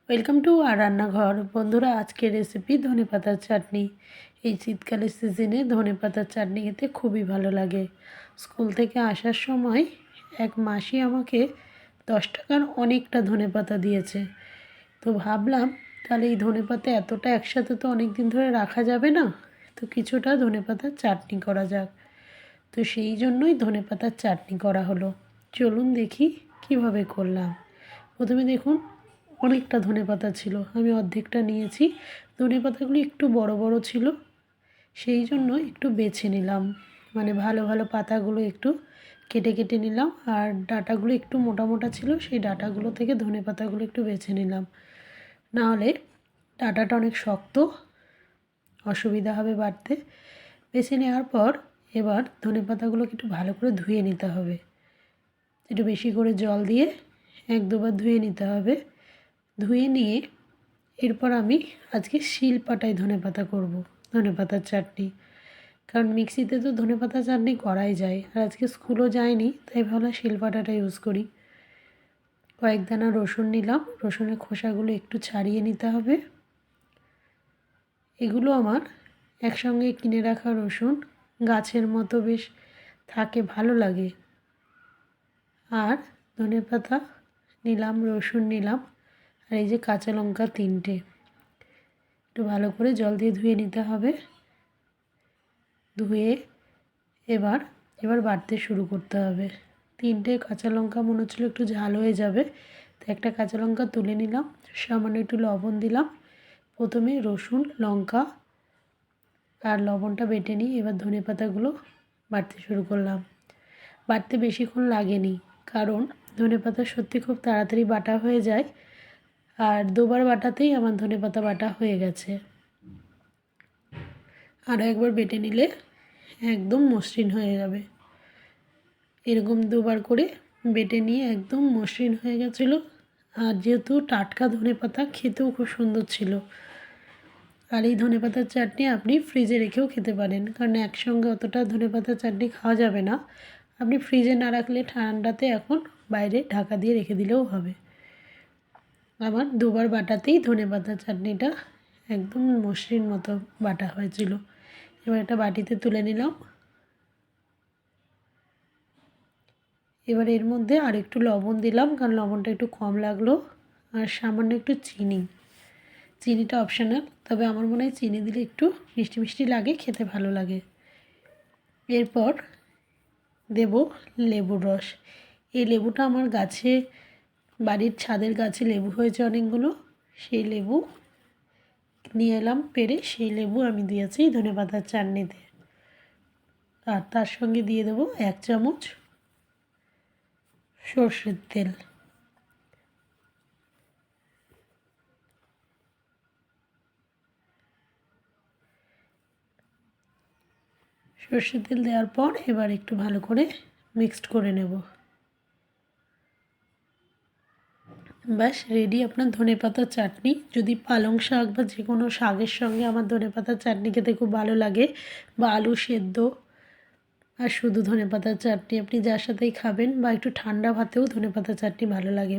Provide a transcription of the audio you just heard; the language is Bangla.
ওয়েলকাম টু আর রান্নাঘর। বন্ধুরা, আজকের রেসিপি ধনেপাতার চাটনি। এই শীতকালের সিজনে ধনেপাতার চাটনি খেতে খুবই ভালো লাগে। স্কুল থেকে আসার সময় এক মাসি আমাকে 10 টাকার অনেকটা ধনেপাতা দিয়েছে। তো ভাবলাম তাহলে এই ধনেপাতা এতটা একসাথে তো অনেক দিন ধরে রাখা যাবে না, তো কিছুটা ধনেপাতার চাটনি করা যাক। তো সেই জন্যই ধনেপাতার চাটনি করা হলো। চলুন দেখি কিভাবে করলাম। প্রথমে দেখুন, অনেকটা ধনেপাতা ছিল, আমি অর্ধেকটা নিয়েছি। ধনেপাতাগুলো একটু বড় বড় ছিল, সেই জন্য একটু বেছে নিলাম, মানে ভালো ভালো পাতাগুলো একটু কেটে কেটে নিলাম। আর ডাঁটাগুলো একটু মোটা মোটা ছিল, সেই ডাঁটাগুলো থেকে ধনেপাতাগুলো একটু বেছে নিলাম, নাহলে ডাঁটাটা অনেক শক্ত, অসুবিধা হবে বাড়তে। বেছে নেওয়ার পর এবার ধনেপাতাগুলোকে একটু ভালো করে ধুয়ে নিতে হবে। একটু বেশি করে জল দিয়ে 1-2 বার ধুয়ে নিতে হবে। ধুয়ে নিয়ে এরপর আমি আজকে শিলপাটায় ধনেপাতা করব, ধনেপাতার চাটনি। কারণ মিক্সিতে তো ধনেপাতা চাটনি করাই যায়, আর আজকে স্কুলও যায়নি, তাই ভাবলাম শিলপাটাটা ইউজ করি। কয়েক দানা রসুন নিলাম, রসুনের খোসাগুলো একটু ছাড়িয়ে নিতে হবে। এগুলো আমার একসঙ্গে কিনে রাখা রসুন, গাছের মতো বেশ থাকে, ভালো লাগে। আর ধনেপাতা নিলাম, রসুন নিলাম, আর এই যে কাঁচা লঙ্কা 3টে, একটু ভালো করে জল দিয়ে ধুয়ে নিতে হবে। ধুয়ে এবার বাটতে শুরু করতে হবে। 3টে কাঁচা লঙ্কা মনে হচ্ছিলো একটু ঝাল হয়ে যাবে, তো একটা কাঁচা লঙ্কা তুলে নিলাম, সামান্য একটু লবণ দিলাম। প্রথমে রসুন, লঙ্কা আর লবণটা বেটে নিই। এবার ধনেপাতাগুলো বাটতে শুরু করলাম। বাটতে বেশিক্ষণ লাগেনি, কারণ ধনেপাতা সত্যি খুব তাড়াতাড়ি বাটা হয়ে যায়। আর 2বার বাটাতেই আমার ধনেপাতা বাটা হয়ে গেছে। আরও একবার বেটে নিলে একদম মসৃণ হয়ে যাবে। এরকম 2বার করে বেটে নিয়ে একদম মসৃণ হয়ে গেছিলো। আর যেহেতু টাটকা ধনেপাতা, খেতেও খুব সুন্দর ছিল। আর এই ধনেপাতার চাটনি আপনি ফ্রিজে রেখেও খেতে পারেন, কারণ একসঙ্গে অতটা ধনেপাতার চাটনি খাওয়া যাবে না। আপনি ফ্রিজে না রাখলে ঠান্ডাতে এখন বাইরে ঢাকা দিয়ে রেখে দিলেও হবে। আমার 2বার বাটাতেই ধনেপাতার চাটনিটা একদম মসৃণ মতো বাটা হয়েছিল। এবার একটা বাটিতে তুলে নিলাম। এবার এর মধ্যে আর একটু লবণ দিলাম, কারণ লবণটা একটু কম লাগলো। আর সামান্য একটু চিনি, চিনিটা অপশনাল, তবে আমার মনে হয় চিনি দিলে একটু মিষ্টি মিষ্টি লাগে, খেতে ভালো লাগে। এরপর দেব লেবুর রস। এই লেবুটা আমার গাছে, বাড়ির ছাদের গাছে লেবু হয়েছে অনেকগুলো, সেই লেবু নিয়ে এলাম পেড়ে, সেই লেবু আমি দিয়েছি ধনেপাতার চাটনিতে। আর তার সঙ্গে দিয়ে দেবো 1 চামচ সর্ষের তেল। সর্ষের তেল দেওয়ার পর এবার একটু ভালো করে মিক্সড করে নেব। ব্যাস রেডি আপনার ধনেপাতার চাটনি। যদি পালং শাক বা যে কোনো শাকের সঙ্গে আমার ধনেপাতার চাটনি খেতে খুব ভালো লাগে, বা আলু সেদ্ধ, আর শুধু ধনেপাতার চাটনি আপনি যার সাথেই খাবেন, বা একটু ঠান্ডা ভাতেও ধনেপাতার চাটনি ভালো লাগে।